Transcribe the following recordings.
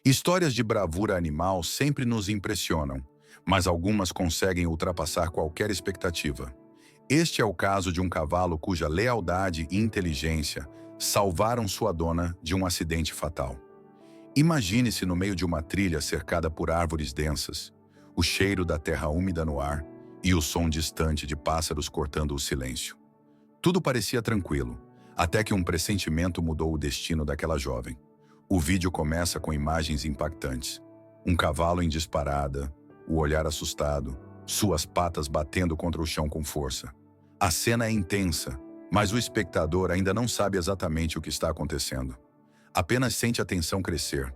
Histórias de bravura animal sempre nos impressionam, mas algumas conseguem ultrapassar qualquer expectativa. Este é o caso de um cavalo cuja lealdade e inteligência salvaram sua dona de um acidente fatal. Imagine-se no meio de uma trilha cercada por árvores densas, o cheiro da terra úmida no ar e o som distante de pássaros cortando o silêncio. Tudo parecia tranquilo, até que um pressentimento mudou o destino daquela jovem. O vídeo começa com imagens impactantes. Um cavalo em disparada, o olhar assustado, suas patas batendo contra o chão com força. A cena é intensa, mas o espectador ainda não sabe exatamente o que está acontecendo. Apenas sente a tensão crescer.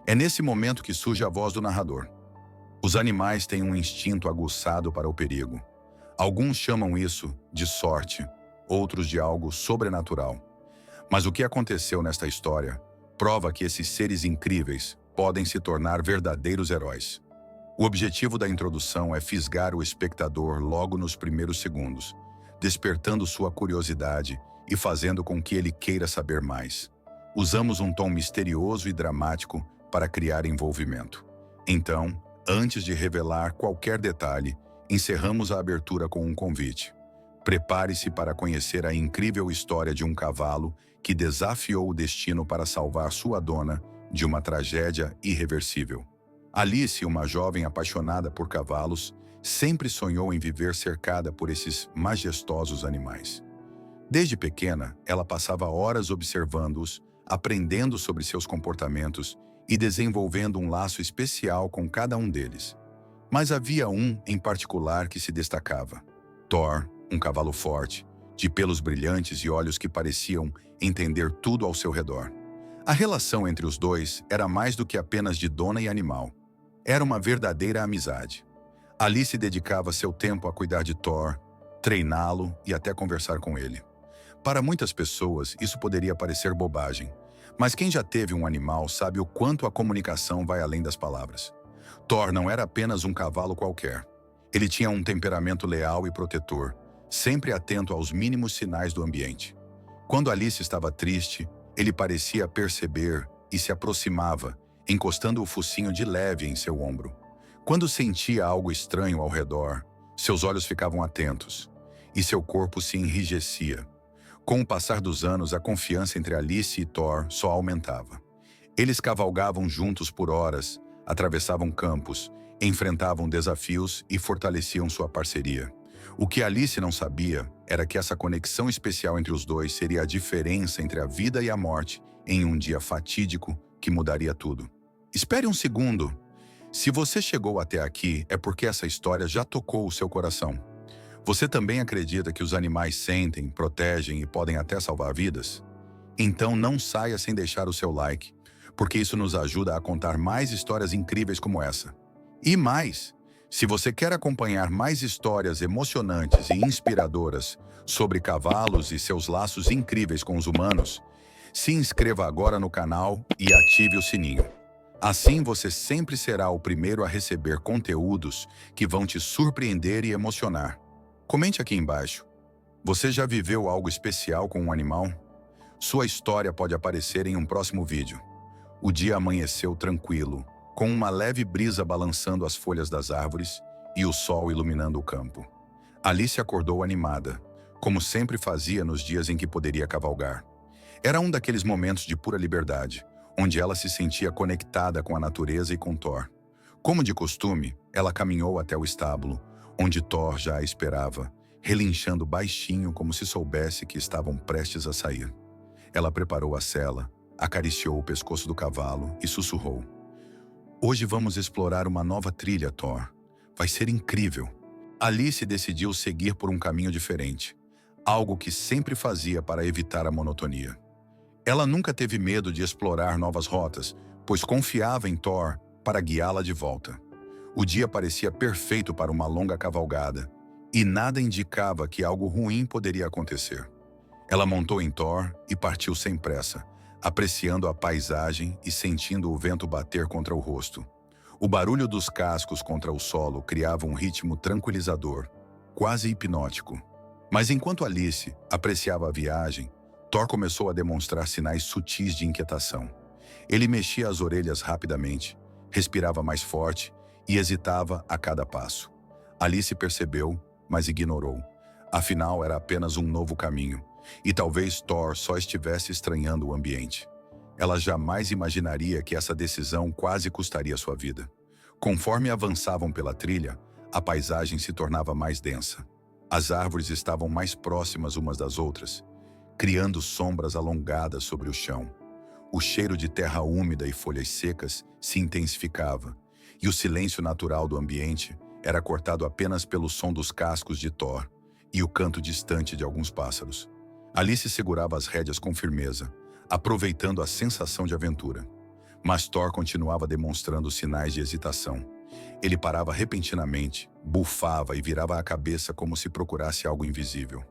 É nesse momento que surge a voz do narrador. Os animais têm um instinto aguçado para o perigo. Alguns chamam isso de sorte, outros de algo sobrenatural. Mas o que aconteceu nesta história prova que esses seres incríveis podem se tornar verdadeiros heróis. O objetivo da introdução é fisgar o espectador logo nos primeiros segundos, despertando sua curiosidade e fazendo com que ele queira saber mais. Usamos um tom misterioso e dramático para criar envolvimento. Então, antes de revelar qualquer detalhe, encerramos a abertura com um convite. Prepare-se para conhecer a incrível história de um cavalo que desafiou o destino para salvar sua dona de uma tragédia irreversível. Alice, uma jovem apaixonada por cavalos, sempre sonhou em viver cercada por esses majestosos animais. Desde pequena, ela passava horas observando-os, aprendendo sobre seus comportamentos e desenvolvendo um laço especial com cada um deles. Mas havia um em particular que se destacava: Thor, um cavalo forte, de pelos brilhantes e olhos que pareciam entender tudo ao seu redor. A relação entre os dois era mais do que apenas de dona e animal. Era uma verdadeira amizade. Alice dedicava seu tempo a cuidar de Thor, treiná-lo e até conversar com ele. Para muitas pessoas, isso poderia parecer bobagem, mas quem já teve um animal sabe o quanto a comunicação vai além das palavras. Thor não era apenas um cavalo qualquer. Ele tinha um temperamento leal e protetor, sempre atento aos mínimos sinais do ambiente. Quando Alice estava triste, ele parecia perceber e se aproximava, encostando o focinho de leve em seu ombro. Quando sentia algo estranho ao redor, seus olhos ficavam atentos e seu corpo se enrijecia. Com o passar dos anos, a confiança entre Alice e Thor só aumentava. Eles cavalgavam juntos por horas, atravessavam campos, enfrentavam desafios e fortaleciam sua parceria. O que Alice não sabia era que essa conexão especial entre os dois seria a diferença entre a vida e a morte em um dia fatídico que mudaria tudo. Espere um segundo. Se você chegou até aqui, é porque essa história já tocou o seu coração. Você também acredita que os animais sentem, protegem e podem até salvar vidas? Então não saia sem deixar o seu like, porque isso nos ajuda a contar mais histórias incríveis como essa. E mais, se você quer acompanhar mais histórias emocionantes e inspiradoras sobre cavalos e seus laços incríveis com os humanos, se inscreva agora no canal e ative o sininho. Assim você sempre será o primeiro a receber conteúdos que vão te surpreender e emocionar. Comente aqui embaixo. Você já viveu algo especial com um animal? Sua história pode aparecer em um próximo vídeo. O dia amanheceu tranquilo, com uma leve brisa balançando as folhas das árvores e o sol iluminando o campo. Alice acordou animada, como sempre fazia nos dias em que poderia cavalgar. Era um daqueles momentos de pura liberdade, onde ela se sentia conectada com a natureza e com Thor. Como de costume, ela caminhou até o estábulo, onde Thor já a esperava, relinchando baixinho como se soubesse que estavam prestes a sair. Ela preparou a sela, acariciou o pescoço do cavalo e sussurrou: "Hoje vamos explorar uma nova trilha, Thor. Vai ser incrível." Alice decidiu seguir por um caminho diferente, algo que sempre fazia para evitar a monotonia. Ela nunca teve medo de explorar novas rotas, pois confiava em Thor para guiá-la de volta. O dia parecia perfeito para uma longa cavalgada, e nada indicava que algo ruim poderia acontecer. Ela montou em Thor e partiu sem pressa, apreciando a paisagem e sentindo o vento bater contra o rosto. O barulho dos cascos contra o solo criava um ritmo tranquilizador, quase hipnótico. Mas enquanto Alice apreciava a viagem, Thor começou a demonstrar sinais sutis de inquietação. Ele mexia as orelhas rapidamente, respirava mais forte e hesitava a cada passo. Alice percebeu, mas ignorou. Afinal, era apenas um novo caminho, e talvez Thor só estivesse estranhando o ambiente. Ela jamais imaginaria que essa decisão quase custaria sua vida. Conforme avançavam pela trilha, a paisagem se tornava mais densa. As árvores estavam mais próximas umas das outras, criando sombras alongadas sobre o chão. O cheiro de terra úmida e folhas secas se intensificava, e o silêncio natural do ambiente era cortado apenas pelo som dos cascos de Thor e o canto distante de alguns pássaros. Alice segurava as rédeas com firmeza, aproveitando a sensação de aventura. Mas Thor continuava demonstrando sinais de hesitação. Ele parava repentinamente, bufava e virava a cabeça como se procurasse algo invisível.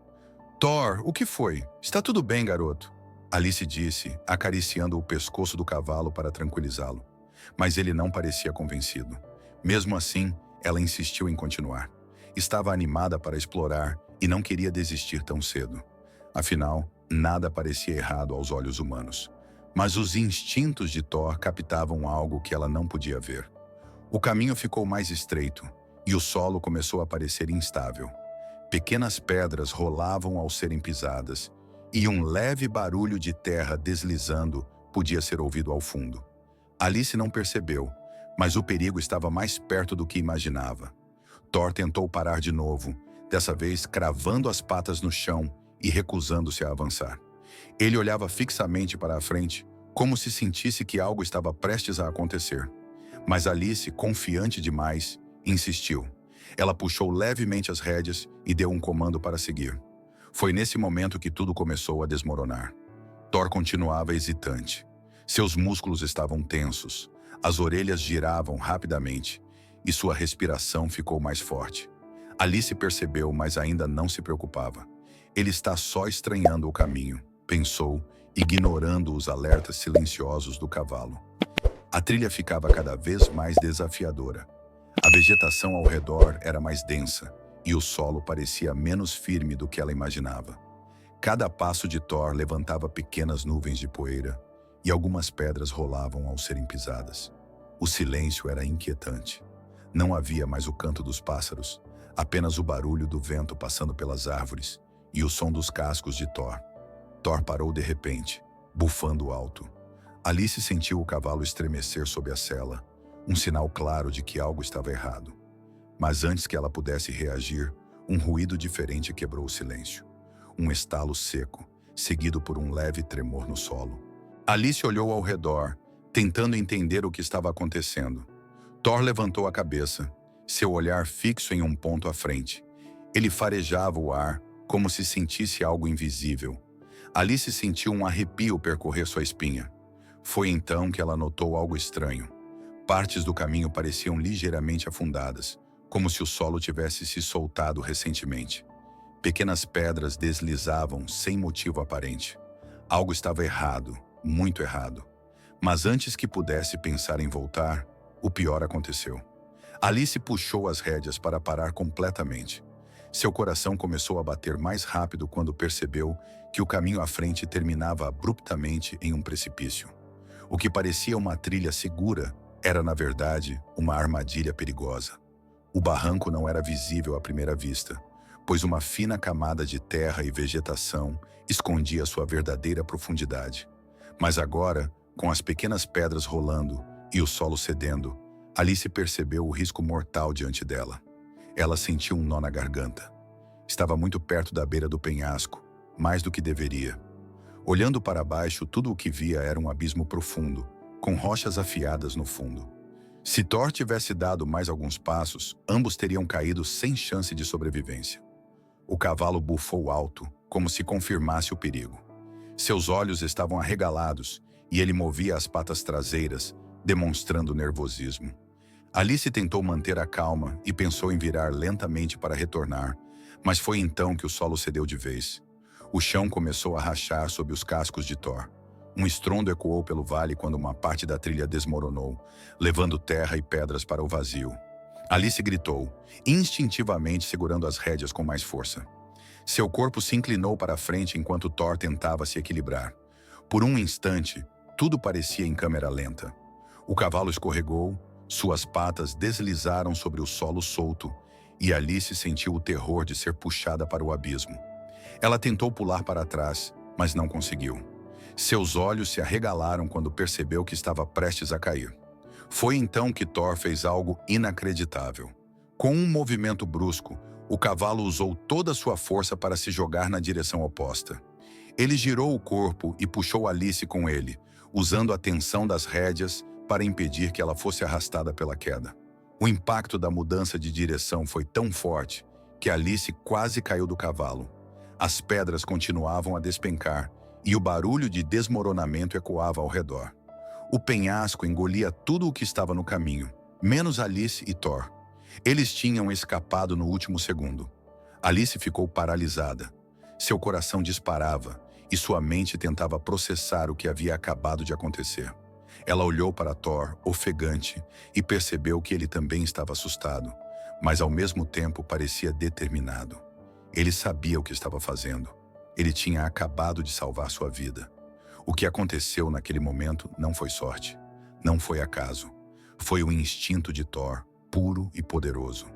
Thor, o que foi? Está tudo bem, garoto? Alice disse, acariciando o pescoço do cavalo para tranquilizá-lo. Mas ele não parecia convencido. Mesmo assim, ela insistiu em continuar. Estava animada para explorar e não queria desistir tão cedo. Afinal, nada parecia errado aos olhos humanos. Mas os instintos de Thor captavam algo que ela não podia ver. O caminho ficou mais estreito e o solo começou a parecer instável. Pequenas pedras rolavam ao serem pisadas e um leve barulho de terra deslizando podia ser ouvido ao fundo. Alice não percebeu, mas o perigo estava mais perto do que imaginava. Thor tentou parar de novo, dessa vez cravando as patas no chão e recusando-se a avançar. Ele olhava fixamente para a frente, como se sentisse que algo estava prestes a acontecer. Mas Alice, confiante demais, insistiu. Ela puxou levemente as rédeas e deu um comando para seguir. Foi nesse momento que tudo começou a desmoronar. Thor continuava hesitante. Seus músculos estavam tensos, as orelhas giravam rapidamente e sua respiração ficou mais forte. Alice percebeu, mas ainda não se preocupava. Ele está só estranhando o caminho, pensou, ignorando os alertas silenciosos do cavalo. A trilha ficava cada vez mais desafiadora. A vegetação ao redor era mais densa e o solo parecia menos firme do que ela imaginava. Cada passo de Thor levantava pequenas nuvens de poeira e algumas pedras rolavam ao serem pisadas. O silêncio era inquietante. Não havia mais o canto dos pássaros, apenas o barulho do vento passando pelas árvores e o som dos cascos de Thor. Thor parou de repente, bufando alto. Alice sentiu o cavalo estremecer sob a sela, um sinal claro de que algo estava errado. Mas antes que ela pudesse reagir, um ruído diferente quebrou o silêncio. Um estalo seco, seguido por um leve tremor no solo. Alice olhou ao redor, tentando entender o que estava acontecendo. Thor levantou a cabeça, seu olhar fixo em um ponto à frente. Ele farejava o ar, como se sentisse algo invisível. Alice sentiu um arrepio percorrer sua espinha. Foi então que ela notou algo estranho. Partes do caminho pareciam ligeiramente afundadas, como se o solo tivesse se soltado recentemente. Pequenas pedras deslizavam sem motivo aparente. Algo estava errado, muito errado. Mas antes que pudesse pensar em voltar, o pior aconteceu. Alice puxou as rédeas para parar completamente. Seu coração começou a bater mais rápido quando percebeu que o caminho à frente terminava abruptamente em um precipício. O que parecia uma trilha segura era, na verdade, uma armadilha perigosa. O barranco não era visível à primeira vista, pois uma fina camada de terra e vegetação escondia sua verdadeira profundidade. Mas agora, com as pequenas pedras rolando e o solo cedendo, Alice percebeu o risco mortal diante dela. Ela sentiu um nó na garganta. Estava muito perto da beira do penhasco, mais do que deveria. Olhando para baixo, tudo o que via era um abismo profundo, com rochas afiadas no fundo. Se Thor tivesse dado mais alguns passos, ambos teriam caído sem chance de sobrevivência. O cavalo bufou alto, como se confirmasse o perigo. Seus olhos estavam arregalados e ele movia as patas traseiras, demonstrando nervosismo. Alice tentou manter a calma e pensou em virar lentamente para retornar, mas foi então que o solo cedeu de vez. O chão começou a rachar sob os cascos de Thor. Um estrondo ecoou pelo vale quando uma parte da trilha desmoronou, levando terra e pedras para o vazio. Alice gritou, instintivamente segurando as rédeas com mais força. Seu corpo se inclinou para a frente enquanto Thor tentava se equilibrar. Por um instante, tudo parecia em câmera lenta. O cavalo escorregou, suas patas deslizaram sobre o solo solto e Alice sentiu o terror de ser puxada para o abismo. Ela tentou pular para trás, mas não conseguiu. Seus olhos se arregalaram quando percebeu que estava prestes a cair. Foi então que Thor fez algo inacreditável. Com um movimento brusco, o cavalo usou toda a sua força para se jogar na direção oposta. Ele girou o corpo e puxou Alice com ele, usando a tensão das rédeas para impedir que ela fosse arrastada pela queda. O impacto da mudança de direção foi tão forte que Alice quase caiu do cavalo. As pedras continuavam a despencar e o barulho de desmoronamento ecoava ao redor. O penhasco engolia tudo o que estava no caminho, menos Alice e Thor. Eles tinham escapado no último segundo. Alice ficou paralisada. Seu coração disparava e sua mente tentava processar o que havia acabado de acontecer. Ela olhou para Thor, ofegante, e percebeu que ele também estava assustado, mas ao mesmo tempo parecia determinado. Ele sabia o que estava fazendo. Ele tinha acabado de salvar sua vida. O que aconteceu naquele momento não foi sorte, não foi acaso. Foi o instinto de Thor, puro e poderoso.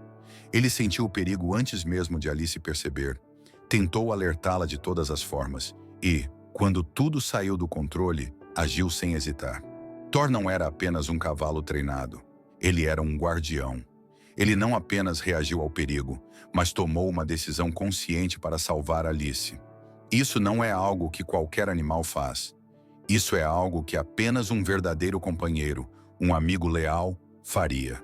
Ele sentiu o perigo antes mesmo de Alice perceber. Tentou alertá-la de todas as formas e, quando tudo saiu do controle, agiu sem hesitar. Thor não era apenas um cavalo treinado. Ele era um guardião. Ele não apenas reagiu ao perigo, mas tomou uma decisão consciente para salvar Alice. Isso não é algo que qualquer animal faz. Isso é algo que apenas um verdadeiro companheiro, um amigo leal, faria.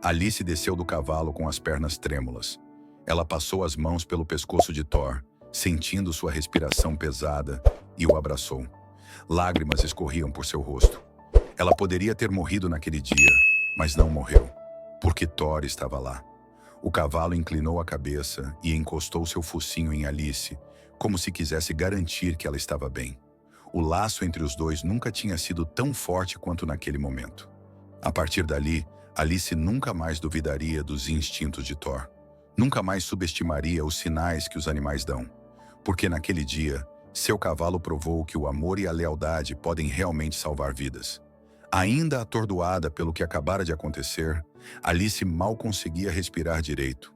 Alice desceu do cavalo com as pernas trêmulas. Ela passou as mãos pelo pescoço de Thor, sentindo sua respiração pesada, e o abraçou. Lágrimas escorriam por seu rosto. Ela poderia ter morrido naquele dia, mas não morreu, porque Thor estava lá. O cavalo inclinou a cabeça e encostou seu focinho em Alice, como se quisesse garantir que ela estava bem. O laço entre os dois nunca tinha sido tão forte quanto naquele momento. A partir dali, Alice nunca mais duvidaria dos instintos de Thor. Nunca mais subestimaria os sinais que os animais dão. Porque naquele dia, seu cavalo provou que o amor e a lealdade podem realmente salvar vidas. Ainda atordoada pelo que acabara de acontecer, Alice mal conseguia respirar direito.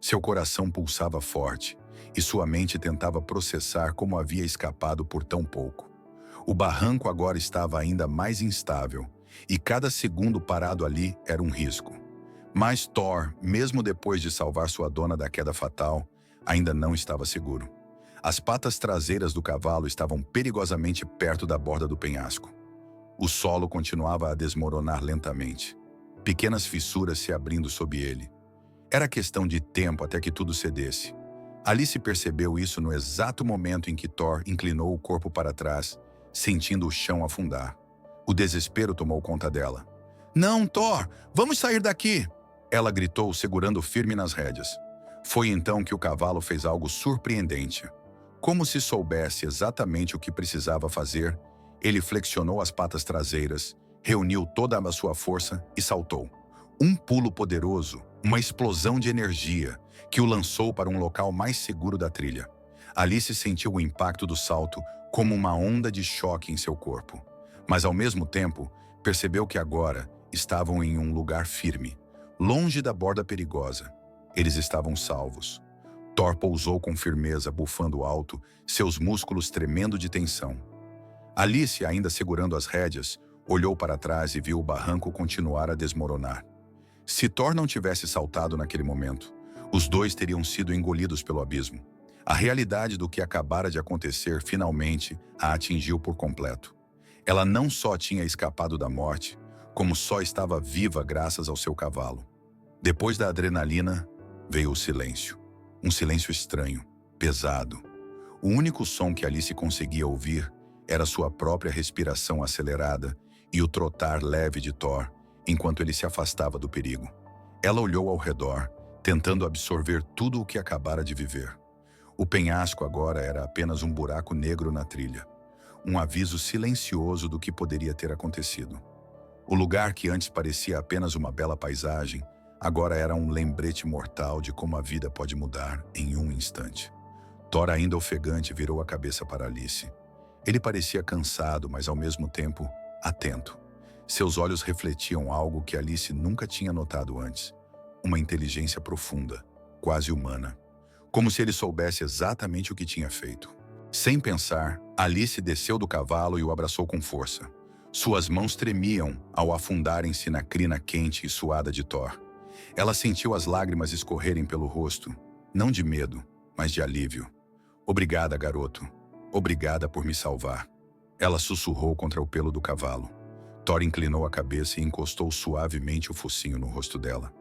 Seu coração pulsava forte e sua mente tentava processar como havia escapado por tão pouco. O barranco agora estava ainda mais instável e cada segundo parado ali era um risco. Mas Thor, mesmo depois de salvar sua dona da queda fatal, ainda não estava seguro. As patas traseiras do cavalo estavam perigosamente perto da borda do penhasco. O solo continuava a desmoronar lentamente, pequenas fissuras se abrindo sob ele. Era questão de tempo até que tudo cedesse. Alice percebeu isso no exato momento em que Thor inclinou o corpo para trás, sentindo o chão afundar. O desespero tomou conta dela. "Não, Thor! Vamos sair daqui!" Ela gritou, segurando firme nas rédeas. Foi então que o cavalo fez algo surpreendente. Como se soubesse exatamente o que precisava fazer, ele flexionou as patas traseiras, reuniu toda a sua força e saltou. Um pulo poderoso, uma explosão de energia, que o lançou para um local mais seguro da trilha. Alice sentiu o impacto do salto como uma onda de choque em seu corpo. Mas, ao mesmo tempo, percebeu que agora estavam em um lugar firme, longe da borda perigosa. Eles estavam salvos. Thor pousou com firmeza, bufando alto, seus músculos tremendo de tensão. Alice, ainda segurando as rédeas, olhou para trás e viu o barranco continuar a desmoronar. Se Thor não tivesse saltado naquele momento, os dois teriam sido engolidos pelo abismo. A realidade do que acabara de acontecer finalmente a atingiu por completo. Ela não só tinha escapado da morte, como só estava viva graças ao seu cavalo. Depois da adrenalina, veio o silêncio. Um silêncio estranho, pesado. O único som que Alice conseguia ouvir era sua própria respiração acelerada e o trotar leve de Thor, enquanto ele se afastava do perigo. Ela olhou ao redor, tentando absorver tudo o que acabara de viver. O penhasco agora era apenas um buraco negro na trilha, um aviso silencioso do que poderia ter acontecido. O lugar que antes parecia apenas uma bela paisagem, agora era um lembrete mortal de como a vida pode mudar em um instante. Thor, ainda ofegante, virou a cabeça para Alice. Ele parecia cansado, mas ao mesmo tempo atento. Seus olhos refletiam algo que Alice nunca tinha notado antes: uma inteligência profunda, quase humana, como se ele soubesse exatamente o que tinha feito. Sem pensar, Alice desceu do cavalo e o abraçou com força. Suas mãos tremiam ao afundarem-se na crina quente e suada de Thor. Ela sentiu as lágrimas escorrerem pelo rosto, não de medo, mas de alívio. "Obrigada, garoto. Obrigada por me salvar." Ela sussurrou contra o pelo do cavalo. Thor inclinou a cabeça e encostou suavemente o focinho no rosto dela.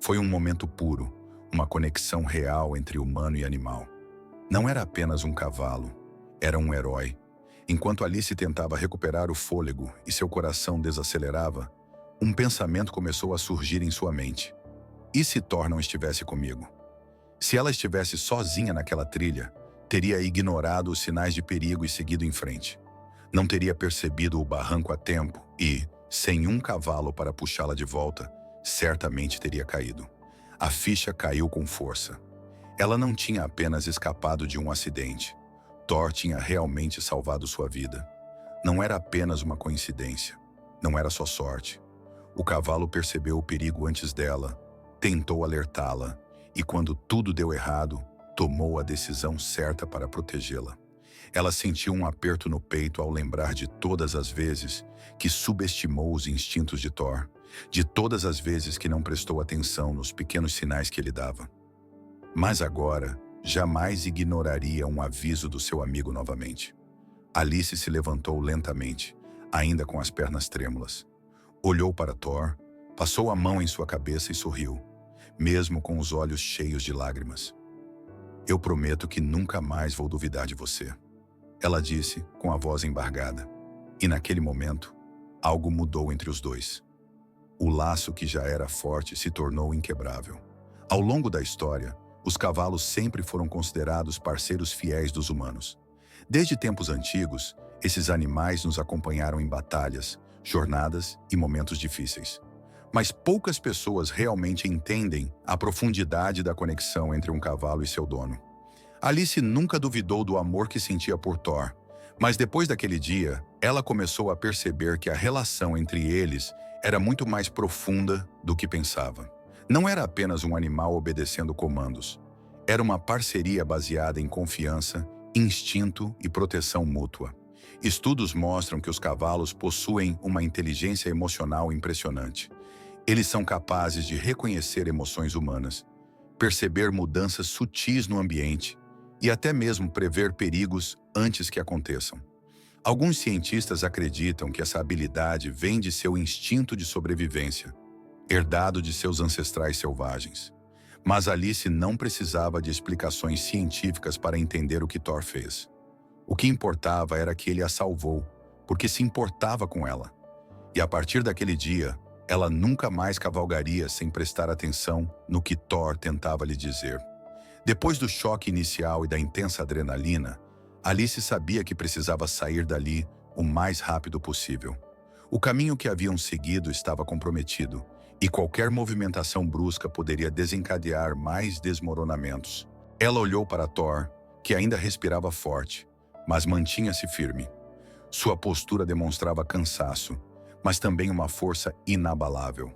Foi um momento puro, uma conexão real entre humano e animal. Não era apenas um cavalo, era um herói. Enquanto Alice tentava recuperar o fôlego e seu coração desacelerava, um pensamento começou a surgir em sua mente. E se Thor não estivesse comigo? Se ela estivesse sozinha naquela trilha, teria ignorado os sinais de perigo e seguido em frente. Não teria percebido o barranco a tempo e, sem um cavalo para puxá-la de volta, certamente teria caído. A ficha caiu com força. Ela não tinha apenas escapado de um acidente. Thor tinha realmente salvado sua vida. Não era apenas uma coincidência. Não era só sorte. O cavalo percebeu o perigo antes dela, tentou alertá-la, e quando tudo deu errado, tomou a decisão certa para protegê-la. Ela sentiu um aperto no peito ao lembrar de todas as vezes que subestimou os instintos de Thor, de todas as vezes que não prestou atenção nos pequenos sinais que ele dava. Mas agora, jamais ignoraria um aviso do seu amigo novamente. Alice se levantou lentamente, ainda com as pernas trêmulas. Olhou para Thor, passou a mão em sua cabeça e sorriu, mesmo com os olhos cheios de lágrimas. "Eu prometo que nunca mais vou duvidar de você," ela disse, com a voz embargada. E naquele momento, algo mudou entre os dois. O laço que já era forte se tornou inquebrável. Ao longo da história, os cavalos sempre foram considerados parceiros fiéis dos humanos. Desde tempos antigos, esses animais nos acompanharam em batalhas, jornadas e momentos difíceis. Mas poucas pessoas realmente entendem a profundidade da conexão entre um cavalo e seu dono. Alice nunca duvidou do amor que sentia por Thor, mas depois daquele dia, ela começou a perceber que a relação entre eles era muito mais profunda do que pensava. Não era apenas um animal obedecendo comandos. Era uma parceria baseada em confiança, instinto e proteção mútua. Estudos mostram que os cavalos possuem uma inteligência emocional impressionante. Eles são capazes de reconhecer emoções humanas, perceber mudanças sutis no ambiente e até mesmo prever perigos antes que aconteçam. Alguns cientistas acreditam que essa habilidade vem de seu instinto de sobrevivência, herdado de seus ancestrais selvagens. Mas Alice não precisava de explicações científicas para entender o que Thor fez. O que importava era que ele a salvou, porque se importava com ela. E a partir daquele dia, ela nunca mais cavalgaria sem prestar atenção no que Thor tentava lhe dizer. Depois do choque inicial e da intensa adrenalina, Alice sabia que precisava sair dali o mais rápido possível. O caminho que haviam seguido estava comprometido, e qualquer movimentação brusca poderia desencadear mais desmoronamentos. Ela olhou para Thor, que ainda respirava forte, mas mantinha-se firme. Sua postura demonstrava cansaço, mas também uma força inabalável.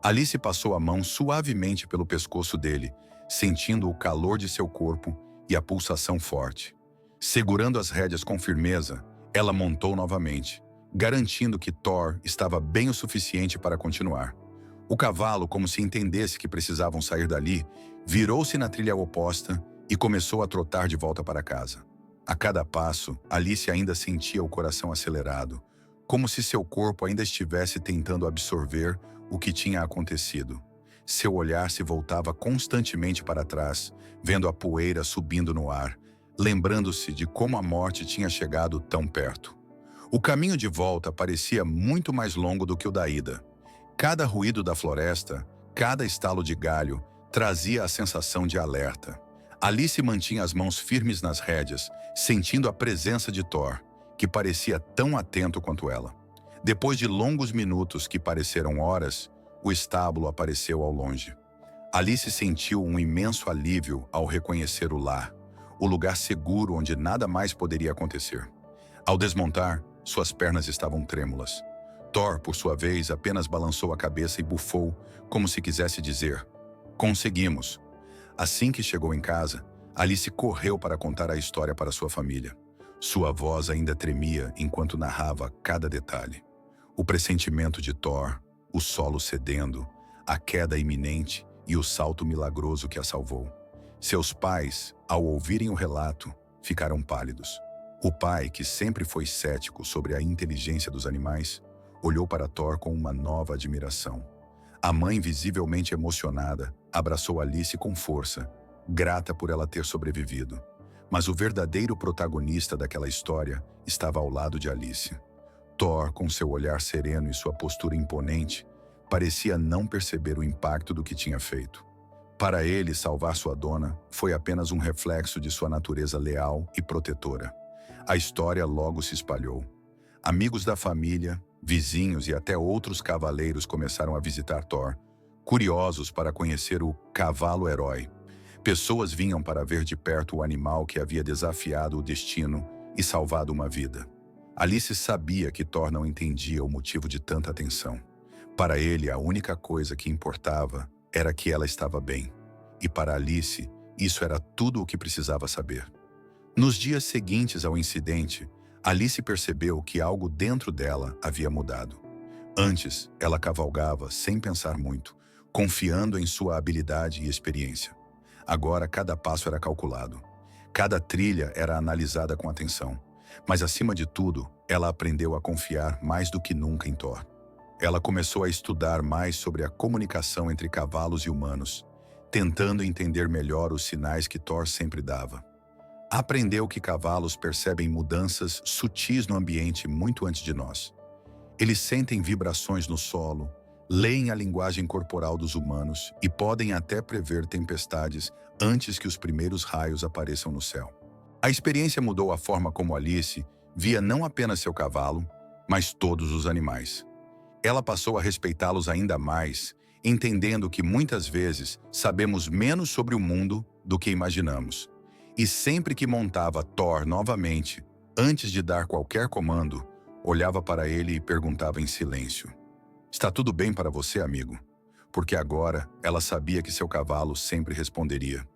Alice passou a mão suavemente pelo pescoço dele, sentindo o calor de seu corpo e a pulsação forte. Segurando as rédeas com firmeza, ela montou novamente, garantindo que Thor estava bem o suficiente para continuar. O cavalo, como se entendesse que precisavam sair dali, virou-se na trilha oposta e começou a trotar de volta para casa. A cada passo, Alice ainda sentia o coração acelerado, como se seu corpo ainda estivesse tentando absorver o que tinha acontecido. Seu olhar se voltava constantemente para trás, vendo a poeira subindo no ar, lembrando-se de como a morte tinha chegado tão perto. O caminho de volta parecia muito mais longo do que o da ida. Cada ruído da floresta, cada estalo de galho, trazia a sensação de alerta. Alice mantinha as mãos firmes nas rédeas, sentindo a presença de Thor, que parecia tão atento quanto ela. Depois de longos minutos que pareceram horas, o estábulo apareceu ao longe. Alice sentiu um imenso alívio ao reconhecer o lar, o lugar seguro onde nada mais poderia acontecer. Ao desmontar, suas pernas estavam trêmulas. Thor, por sua vez, apenas balançou a cabeça e bufou, como se quisesse dizer: "Conseguimos." Assim que chegou em casa, Alice correu para contar a história para sua família. Sua voz ainda tremia enquanto narrava cada detalhe. O pressentimento de Thor, o solo cedendo, a queda iminente e o salto milagroso que a salvou. Seus pais, ao ouvirem o relato, ficaram pálidos. O pai, que sempre foi cético sobre a inteligência dos animais, olhou para Thor com uma nova admiração. A mãe, visivelmente emocionada, abraçou Alice com força, grata por ela ter sobrevivido. Mas o verdadeiro protagonista daquela história estava ao lado de Alice. Thor, com seu olhar sereno e sua postura imponente, parecia não perceber o impacto do que tinha feito. Para ele, salvar sua dona foi apenas um reflexo de sua natureza leal e protetora. A história logo se espalhou. Amigos da família, vizinhos e até outros cavaleiros começaram a visitar Thor, curiosos para conhecer o cavalo-herói. Pessoas vinham para ver de perto o animal que havia desafiado o destino e salvado uma vida. Alice sabia que Thor não entendia o motivo de tanta atenção. Para ele, a única coisa que importava era que ela estava bem. E para Alice, isso era tudo o que precisava saber. Nos dias seguintes ao incidente, Alice percebeu que algo dentro dela havia mudado. Antes, ela cavalgava sem pensar muito, confiando em sua habilidade e experiência. Agora, cada passo era calculado. Cada trilha era analisada com atenção. Mas, acima de tudo, ela aprendeu a confiar mais do que nunca em Thor. Ela começou a estudar mais sobre a comunicação entre cavalos e humanos, tentando entender melhor os sinais que Thor sempre dava. Aprendeu que cavalos percebem mudanças sutis no ambiente muito antes de nós. Eles sentem vibrações no solo, leem a linguagem corporal dos humanos e podem até prever tempestades antes que os primeiros raios apareçam no céu. A experiência mudou a forma como Alice via não apenas seu cavalo, mas todos os animais. Ela passou a respeitá-los ainda mais, entendendo que muitas vezes sabemos menos sobre o mundo do que imaginamos. E sempre que montava Thor novamente, antes de dar qualquer comando, olhava para ele e perguntava em silêncio: "Está tudo bem para você, amigo?" Porque agora ela sabia que seu cavalo sempre responderia.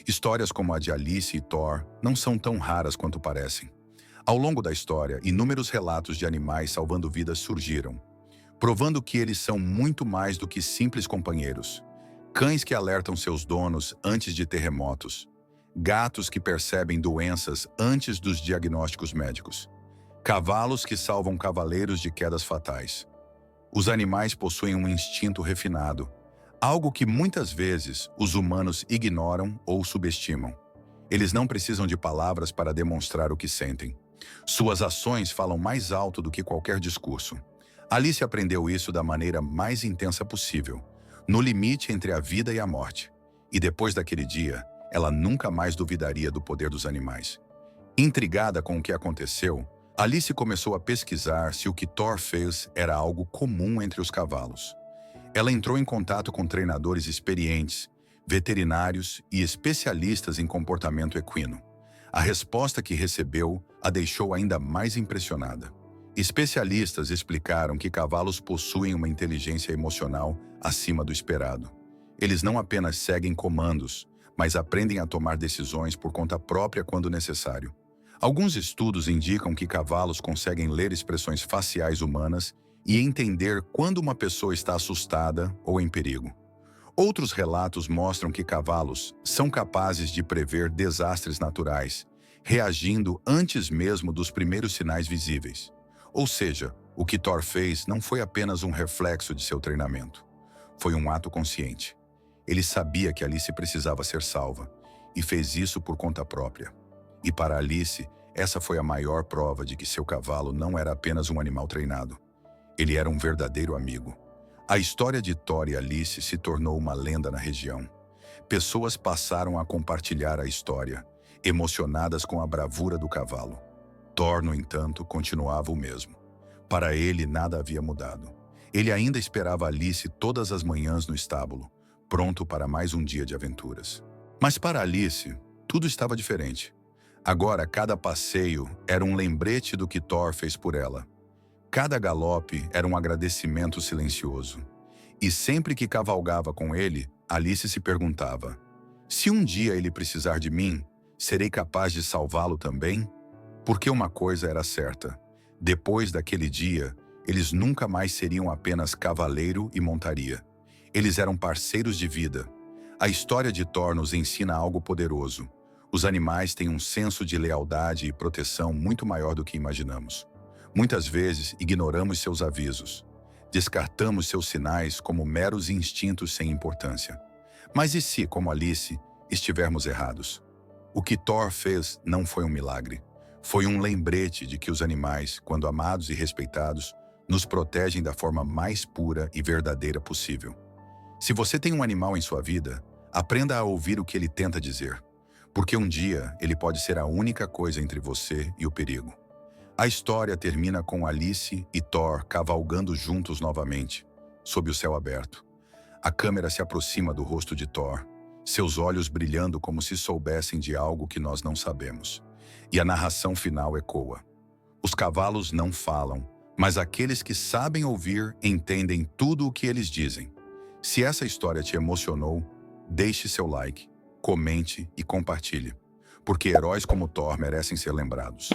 Histórias como a de Alice e Thor não são tão raras quanto parecem. Ao longo da história, inúmeros relatos de animais salvando vidas surgiram, provando que eles são muito mais do que simples companheiros. Cães que alertam seus donos antes de terremotos. Gatos que percebem doenças antes dos diagnósticos médicos. Cavalos que salvam cavaleiros de quedas fatais. Os animais possuem um instinto refinado, algo que muitas vezes os humanos ignoram ou subestimam. Eles não precisam de palavras para demonstrar o que sentem. Suas ações falam mais alto do que qualquer discurso. Alice aprendeu isso da maneira mais intensa possível, no limite entre a vida e a morte. E depois daquele dia, ela nunca mais duvidaria do poder dos animais. Intrigada com o que aconteceu, Alice começou a pesquisar se o que Thor fez era algo comum entre os cavalos. Ela entrou em contato com treinadores experientes, veterinários e especialistas em comportamento equino. A resposta que recebeu a deixou ainda mais impressionada. Especialistas explicaram que cavalos possuem uma inteligência emocional acima do esperado. Eles não apenas seguem comandos, mas aprendem a tomar decisões por conta própria quando necessário. Alguns estudos indicam que cavalos conseguem ler expressões faciais humanas e entender quando uma pessoa está assustada ou em perigo. Outros relatos mostram que cavalos são capazes de prever desastres naturais, reagindo antes mesmo dos primeiros sinais visíveis. Ou seja, o que Thor fez não foi apenas um reflexo de seu treinamento. Foi um ato consciente. Ele sabia que Alice precisava ser salva e fez isso por conta própria. E para Alice, essa foi a maior prova de que seu cavalo não era apenas um animal treinado. Ele era um verdadeiro amigo. A história de Thor e Alice se tornou uma lenda na região. Pessoas passaram a compartilhar a história, emocionadas com a bravura do cavalo. Thor, no entanto, continuava o mesmo. Para ele, nada havia mudado. Ele ainda esperava Alice todas as manhãs no estábulo, pronto para mais um dia de aventuras. Mas para Alice, tudo estava diferente. Agora, cada passeio era um lembrete do que Thor fez por ela. Cada galope era um agradecimento silencioso. E sempre que cavalgava com ele, Alice se perguntava: se um dia ele precisar de mim, serei capaz de salvá-lo também? Porque uma coisa era certa: depois daquele dia, eles nunca mais seriam apenas cavaleiro e montaria. Eles eram parceiros de vida. A história de Thor nos ensina algo poderoso. Os animais têm um senso de lealdade e proteção muito maior do que imaginamos. Muitas vezes, ignoramos seus avisos. Descartamos seus sinais como meros instintos sem importância. Mas e se, como Alice, estivermos errados? O que Thor fez não foi um milagre. Foi um lembrete de que os animais, quando amados e respeitados, nos protegem da forma mais pura e verdadeira possível. Se você tem um animal em sua vida, aprenda a ouvir o que ele tenta dizer, porque um dia ele pode ser a única coisa entre você e o perigo. A história termina com Alice e Thor cavalgando juntos novamente, sob o céu aberto. A câmera se aproxima do rosto de Thor, seus olhos brilhando como se soubessem de algo que nós não sabemos. E a narração final ecoa: os cavalos não falam, mas aqueles que sabem ouvir entendem tudo o que eles dizem. Se essa história te emocionou, deixe seu like, comente e compartilhe, porque heróis como Thor merecem ser lembrados.